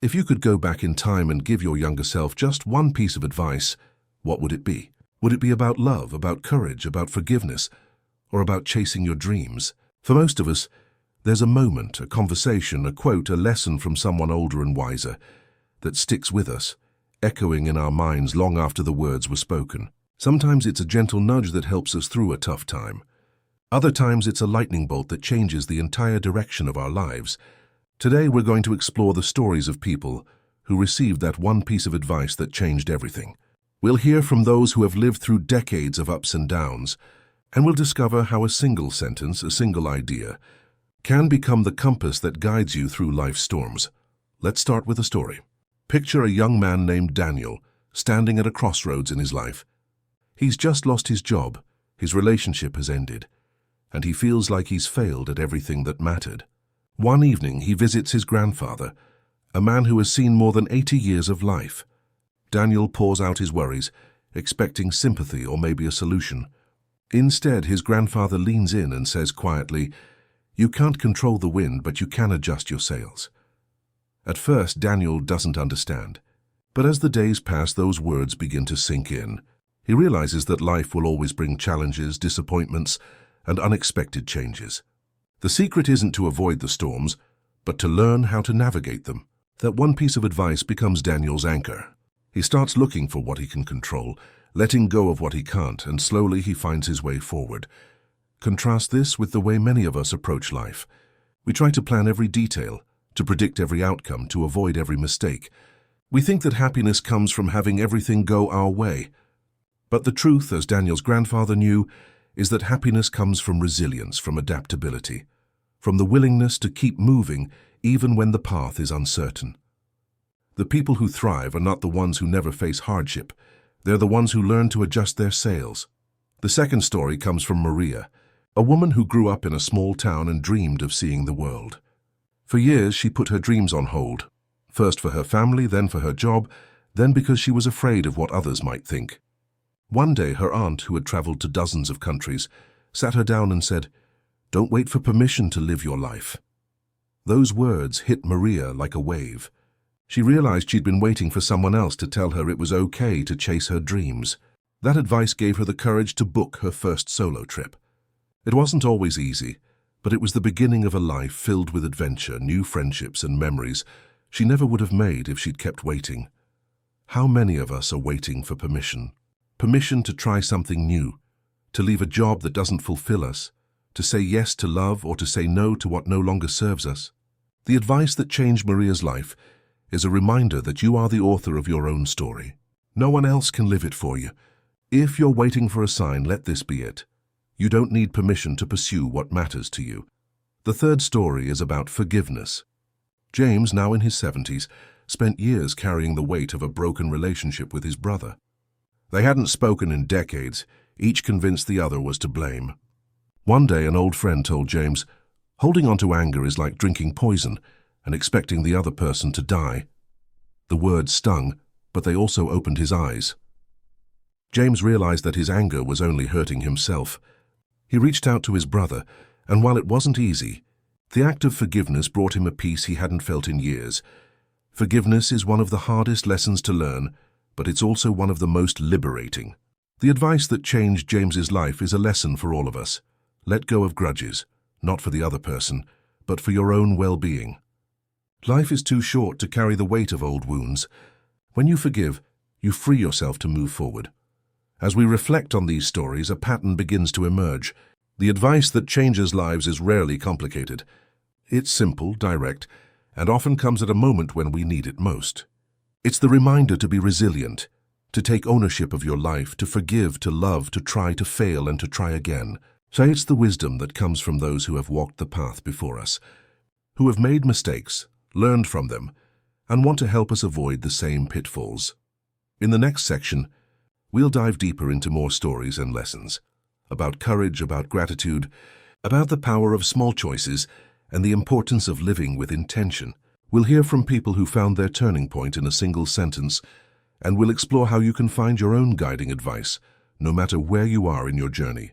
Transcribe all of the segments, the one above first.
If you could go back in time and give your younger self just one piece of advice, what would it be? Would it be about love, about courage, about forgiveness, or about chasing your dreams? For most of us, there's a moment, a conversation, a quote, a lesson from someone older and wiser that sticks with us, echoing in our minds long after the words were spoken. Sometimes it's a gentle nudge that helps us through a tough time. Other times it's a lightning bolt that changes the entire direction of our lives. Today we're going to explore the stories of people who received that one piece of advice that changed everything. We'll hear from those who have lived through decades of ups and downs, and we'll discover how a single sentence, a single idea, can become the compass that guides you through life's storms. Let's start with a story. Picture a young man named Daniel standing at a crossroads in his life. He's just lost his job, his relationship has ended, and he feels like he's failed at everything that mattered. One evening, he visits his grandfather, a man who has seen more than 80 years of life. Daniel pours out his worries, expecting sympathy or maybe a solution. Instead, his grandfather leans in and says quietly, "You can't control the wind, but you can adjust your sails." At first, Daniel doesn't understand. But as the days pass, those words begin to sink in. He realizes that life will always bring challenges, disappointments, and unexpected changes. The secret isn't to avoid the storms, but to learn how to navigate them. That one piece of advice becomes Daniel's anchor. He starts looking for what he can control, letting go of what he can't, and slowly he finds his way forward. Contrast this with the way many of us approach life. We try to plan every detail, to predict every outcome, to avoid every mistake. We think that happiness comes from having everything go our way. But the truth, as Daniel's grandfather knew, is that happiness comes from resilience, from adaptability, from the willingness to keep moving even when the path is uncertain. The people who thrive are not the ones who never face hardship. They're the ones who learn to adjust their sails. The second story comes from Maria, a woman who grew up in a small town and dreamed of seeing the world. For years, she put her dreams on hold, first for her family, then for her job, then because she was afraid of what others might think. One day, her aunt, who had traveled to dozens of countries, sat her down and said, "Don't wait for permission to live your life." Those words hit Maria like a wave. She realized she'd been waiting for someone else to tell her it was okay to chase her dreams. That advice gave her the courage to book her first solo trip. It wasn't always easy, but it was the beginning of a life filled with adventure, new friendships and memories she never would have made if she'd kept waiting. How many of us are waiting for permission? Permission to try something new, to leave a job that doesn't fulfill us, to say yes to love or to say no to what no longer serves us. The advice that changed Maria's life is a reminder that you are the author of your own story. No one else can live it for you. If you're waiting for a sign, let this be it. You don't need permission to pursue what matters to you. The third story is about forgiveness. James, now in his 70s, spent years carrying the weight of a broken relationship with his brother. They hadn't spoken in decades, each convinced the other was to blame. One day, an old friend told James, "Holding on to anger is like drinking poison and expecting the other person to die." The words stung, but they also opened his eyes. James realized that his anger was only hurting himself. He reached out to his brother, and while it wasn't easy, the act of forgiveness brought him a peace he hadn't felt in years. Forgiveness is one of the hardest lessons to learn, but it's also one of the most liberating. The advice that changed James's life is a lesson for all of us. Let go of grudges, not for the other person, but for your own well-being. Life is too short to carry the weight of old wounds. When you forgive, you free yourself to move forward. As we reflect on these stories, a pattern begins to emerge. The advice that changes lives is rarely complicated. It's simple, direct, and often comes at a moment when we need it most. It's the reminder to be resilient, to take ownership of your life, to forgive, to love, to try, to fail, and to try again. Say it's the wisdom that comes from those who have walked the path before us, who have made mistakes, learned from them, and want to help us avoid the same pitfalls. In the next section, we'll dive deeper into more stories and lessons about courage, about gratitude, about the power of small choices, and the importance of living with intention. We'll hear from people who found their turning point in a single sentence, and we'll explore how you can find your own guiding advice, no matter where you are in your journey.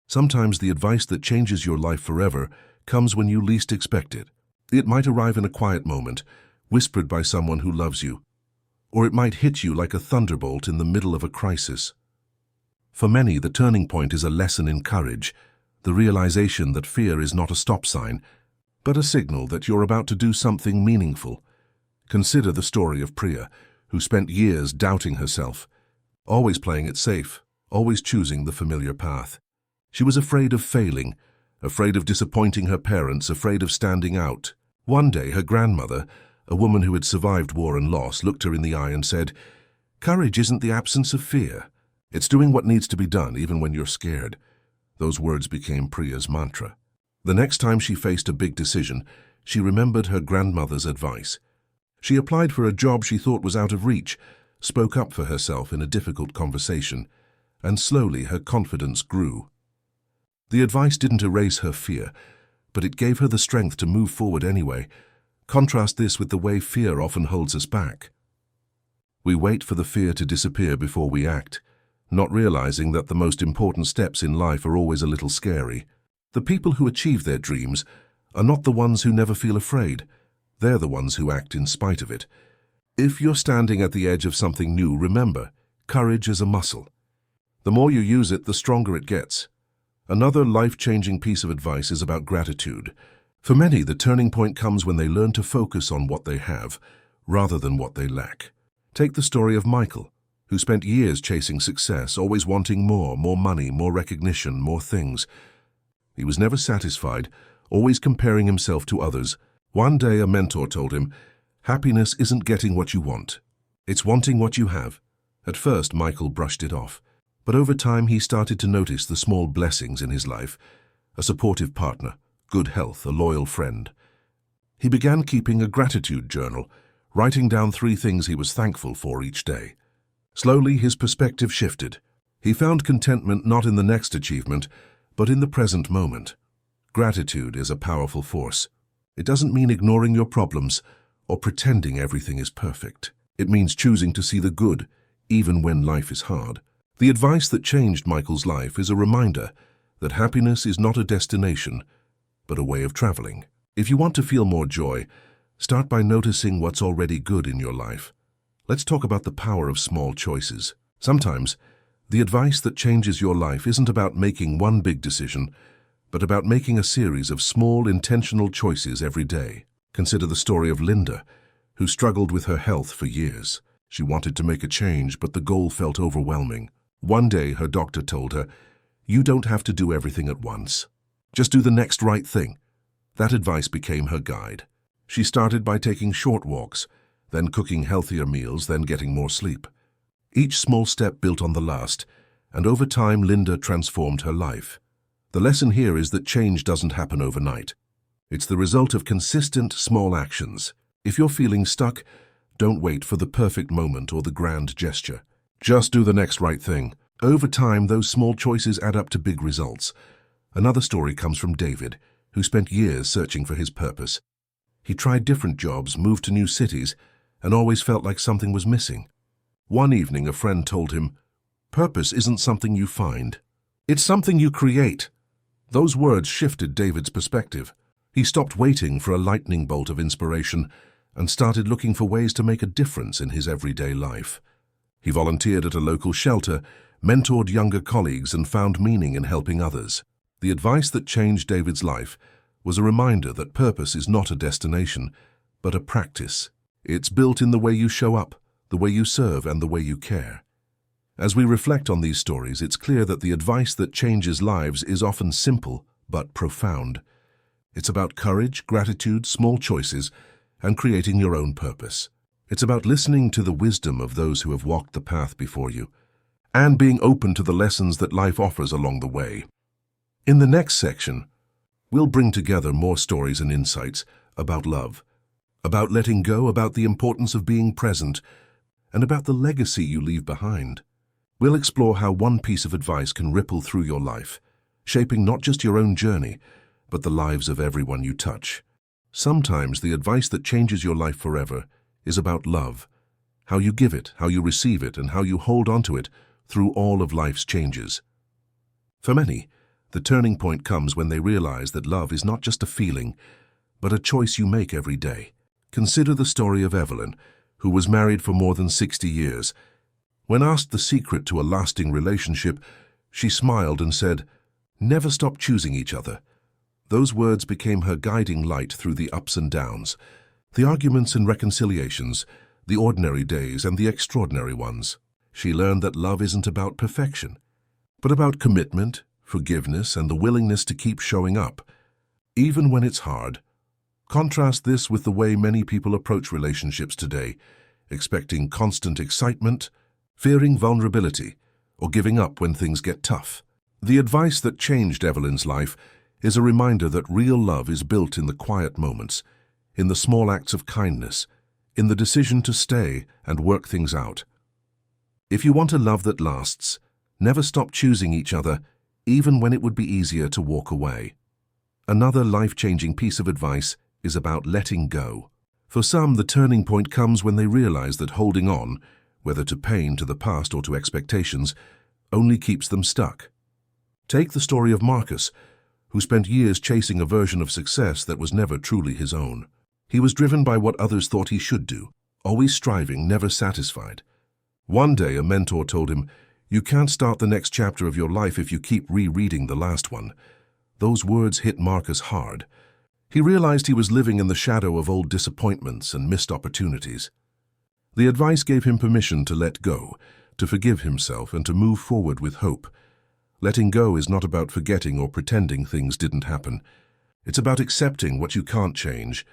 Sometimes the advice that changes your life forever comes when you least expect it. It might arrive in a quiet moment, whispered by someone who loves you, or it might hit you like a thunderbolt in the middle of a crisis. For many, the turning point is a lesson in courage, the realization that fear is not a stop sign, but a signal that you're about to do something meaningful. Consider the story of Priya, who spent years doubting herself, always playing it safe, always choosing the familiar path. She was afraid of failing, afraid of disappointing her parents, afraid of standing out. One day, her grandmother, a woman who had survived war and loss, looked her in the eye and said, "Courage isn't the absence of fear. It's doing what needs to be done, even when you're scared." Those words became Priya's mantra. The next time she faced a big decision, she remembered her grandmother's advice. She applied for a job she thought was out of reach, spoke up for herself in a difficult conversation, and slowly her confidence grew. The advice didn't erase her fear, but it gave her the strength to move forward anyway. Contrast this with the way fear often holds us back. We wait for the fear to disappear before we act, not realizing that the most important steps in life are always a little scary. The people who achieve their dreams are not the ones who never feel afraid. They're the ones who act in spite of it. If you're standing at the edge of something new, remember, courage is a muscle. The more you use it, the stronger it gets. Another life-changing piece of advice is about gratitude. For many, the turning point comes when they learn to focus on what they have, rather than what they lack. Take the story of Michael, who spent years chasing success, always wanting more money, more recognition, more things. He was never satisfied, always comparing himself to others. One day, a mentor told him, "Happiness isn't getting what you want. It's wanting what you have." At first, Michael brushed it off. But over time, he started to notice the small blessings in his life: a supportive partner, good health, a loyal friend. He began keeping a gratitude journal, writing down 3 things he was thankful for each day. Slowly, his perspective shifted. He found contentment not in the next achievement, but in the present moment. Gratitude is a powerful force. It doesn't mean ignoring your problems or pretending everything is perfect. It means choosing to see the good, even when life is hard. The advice that changed Michael's life is a reminder that happiness is not a destination, but a way of traveling. If you want to feel more joy, start by noticing what's already good in your life. Let's talk about the power of small choices. Sometimes, the advice that changes your life isn't about making one big decision, but about making a series of small, intentional choices every day. Consider the story of Linda, who struggled with her health for years. She wanted to make a change, but the goal felt overwhelming. One day, her doctor told her, "You don't have to do everything at once. Just do the next right thing." That advice became her guide. She started by taking short walks, then cooking healthier meals, then getting more sleep. Each small step built on the last, and over time, Linda transformed her life. The lesson here is that change doesn't happen overnight. It's the result of consistent, small actions. If you're feeling stuck, don't wait for the perfect moment or the grand gesture. Just do the next right thing. Over time, those small choices add up to big results. Another story comes from David, who spent years searching for his purpose. He tried different jobs, moved to new cities, and always felt like something was missing. One evening, a friend told him, "Purpose isn't something you find. It's something you create." Those words shifted David's perspective. He stopped waiting for a lightning bolt of inspiration and started looking for ways to make a difference in his everyday life. He volunteered at a local shelter, mentored younger colleagues, and found meaning in helping others. The advice that changed David's life was a reminder that purpose is not a destination, but a practice. It's built in the way you show up, the way you serve, and the way you care. As we reflect on these stories, it's clear that the advice that changes lives is often simple but profound. It's about courage, gratitude, small choices, and creating your own purpose. It's about listening to the wisdom of those who have walked the path before you, and being open to the lessons that life offers along the way. In the next section, we'll bring together more stories and insights about love, about letting go, about the importance of being present, and about the legacy you leave behind. We'll explore how one piece of advice can ripple through your life, shaping not just your own journey, but the lives of everyone you touch. Sometimes the advice that changes your life forever is about love, how you give it, how you receive it, and how you hold on to it through all of life's changes. For many, the turning point comes when they realize that love is not just a feeling, but a choice you make every day. Consider the story of Evelyn, who was married for more than 60 years. When asked the secret to a lasting relationship, she smiled and said, "Never stop choosing each other." Those words became her guiding light through the ups and downs, the arguments and reconciliations, the ordinary days and the extraordinary ones. She learned that love isn't about perfection, but about commitment, forgiveness, and the willingness to keep showing up, even when it's hard. Contrast this with the way many people approach relationships today, expecting constant excitement, fearing vulnerability, or giving up when things get tough. The advice that changed Evelyn's life is a reminder that real love is built in the quiet moments, in the small acts of kindness, in the decision to stay and work things out. If you want a love that lasts, never stop choosing each other, even when it would be easier to walk away. Another life-changing piece of advice is about letting go. For some, the turning point comes when they realize that holding on, whether to pain, to the past, or to expectations, only keeps them stuck. Take the story of Marcus, who spent years chasing a version of success that was never truly his own. He was driven by what others thought he should do, always striving, never satisfied. One day, a mentor told him, "You can't start the next chapter of your life if you keep rereading the last one." Those words hit Marcus hard. He realized he was living in the shadow of old disappointments and missed opportunities. The advice gave him permission to let go, to forgive himself, and to move forward with hope. Letting go is not about forgetting or pretending things didn't happen. It's about accepting what you can't change,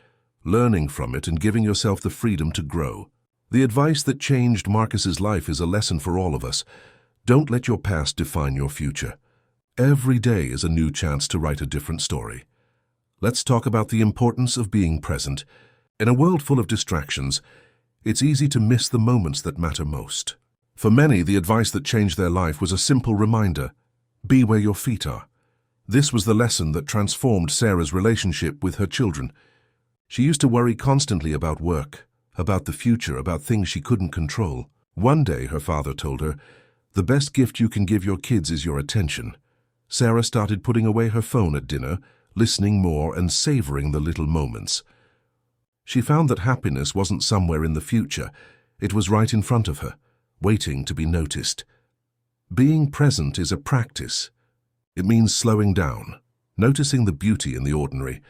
learning from it, and giving yourself the freedom to grow. The advice that changed Marcus's life is a lesson for all of us. Don't let your past define your future. Every day is a new chance to write a different story. Let's talk about the importance of being present. In a world full of distractions, it's easy to miss the moments that matter most. For many, the advice that changed their life was a simple reminder: be where your feet are. This was the lesson that transformed Sarah's relationship with her children. She used to worry constantly about work, about the future, about things she couldn't control. One day, her father told her, "The best gift you can give your kids is your attention." Sarah started putting away her phone at dinner, listening more and savoring the little moments. She found that happiness wasn't somewhere in the future. It was right in front of her, waiting to be noticed. Being present is a practice. It means slowing down, noticing the beauty in the ordinary,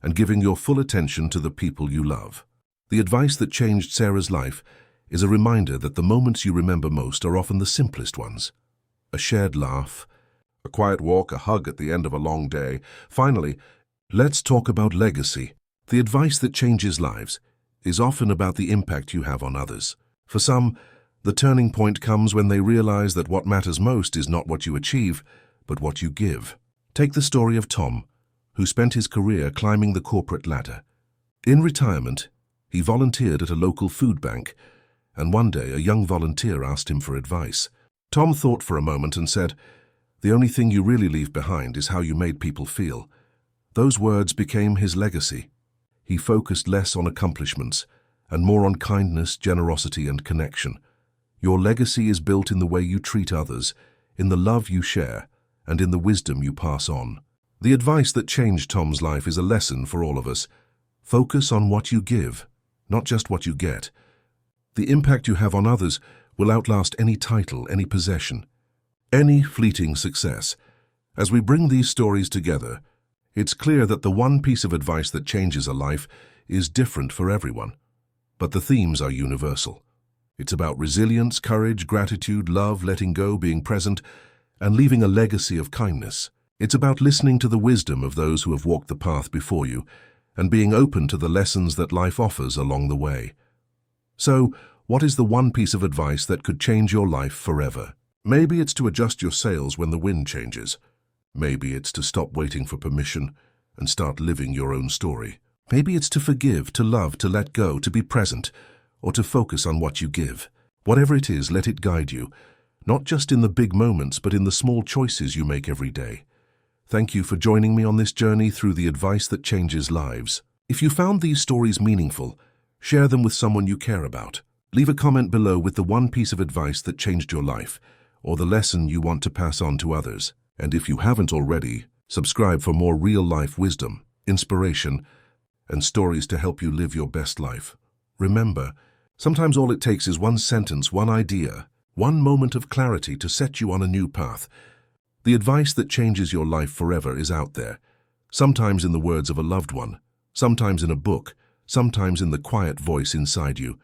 and giving your full attention to the people you love. The advice that changed Sarah's life is a reminder that the moments you remember most are often the simplest ones. A shared laugh, a quiet walk, a hug at the end of a long day. Finally, let's talk about legacy. The advice that changes lives is often about the impact you have on others. For some, the turning point comes when they realize that what matters most is not what you achieve, but what you give. Take the story of Tom, who spent his career climbing the corporate ladder. In retirement, he volunteered at a local food bank, and one day a young volunteer asked him for advice. Tom thought for a moment and said, "The only thing you really leave behind is how you made people feel." Those words became his legacy. He focused less on accomplishments and more on kindness, generosity, and connection. Your legacy is built in the way you treat others, in the love you share, and in the wisdom you pass on. The advice that changed Tom's life is a lesson for all of us. Focus on what you give, not just what you get. The impact you have on others will outlast any title, any possession, any fleeting success. As we bring these stories together, it's clear that the one piece of advice that changes a life is different for everyone, but the themes are universal. It's about resilience, courage, gratitude, love, letting go, being present, and leaving a legacy of kindness. It's about listening to the wisdom of those who have walked the path before you and being open to the lessons that life offers along the way. So, what is the one piece of advice that could change your life forever? Maybe it's to adjust your sails when the wind changes. Maybe it's to stop waiting for permission and start living your own story. Maybe it's to forgive, to love, to let go, to be present, or to focus on what you give. Whatever it is, let it guide you, not just in the big moments, but in the small choices you make every day. Thank you for joining me on this journey through the advice that changes lives. If you found these stories meaningful, share them with someone you care about. Leave a comment below with the one piece of advice that changed your life, or the lesson you want to pass on to others. And if you haven't already, subscribe for more real-life wisdom, inspiration, and stories to help you live your best life. Remember, sometimes all it takes is one sentence, one idea, one moment of clarity to set you on a new path. The advice that changes your life forever is out there, sometimes in the words of a loved one, sometimes in a book, sometimes in the quiet voice inside you.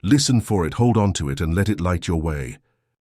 Listen for it, hold on to it, and let it light your way.